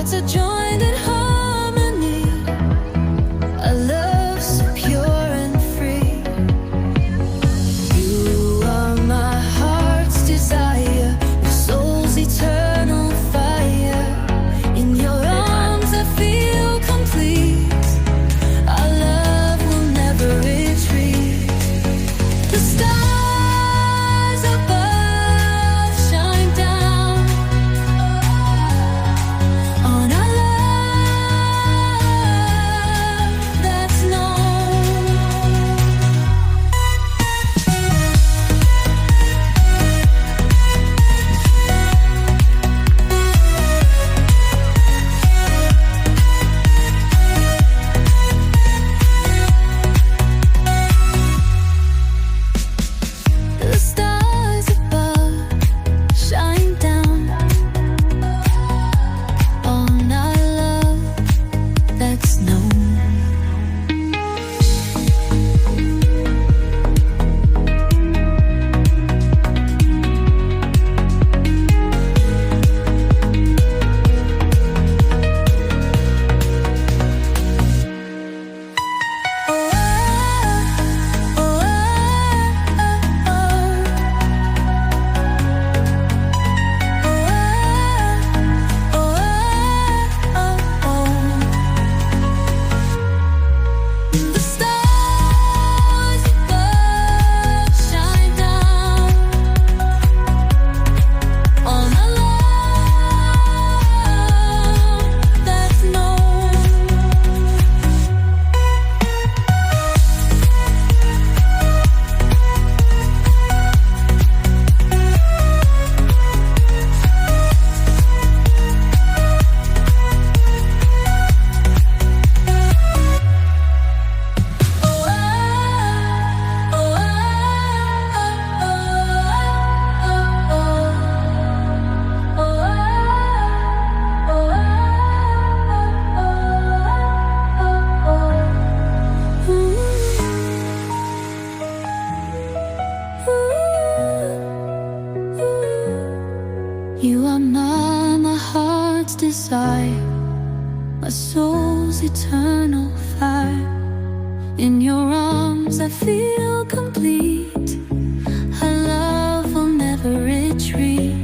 hearts are joined in harmony. A love so pure and free. You are my heart's desire, my soul's eternal fire. In your arms I feel complete. Our love will never retreat. The stars above shine down on our love that's known. The stars above shine down on our love that's known. The stars above shine down on our love that's known. You are my heart's desire, my soul's eternal fire. In your arms I feel complete. Our love will never retreat.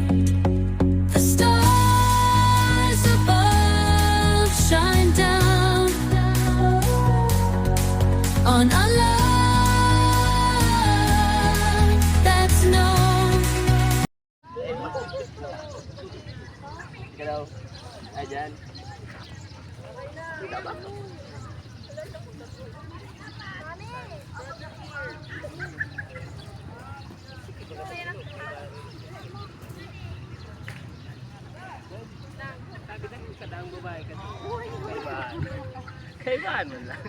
The stars above shine down on our love that's known. Hello. Ayan. Kita ba? Sabi na yung kadaang babae ka. Kaibaan. Kaibaan mo lang.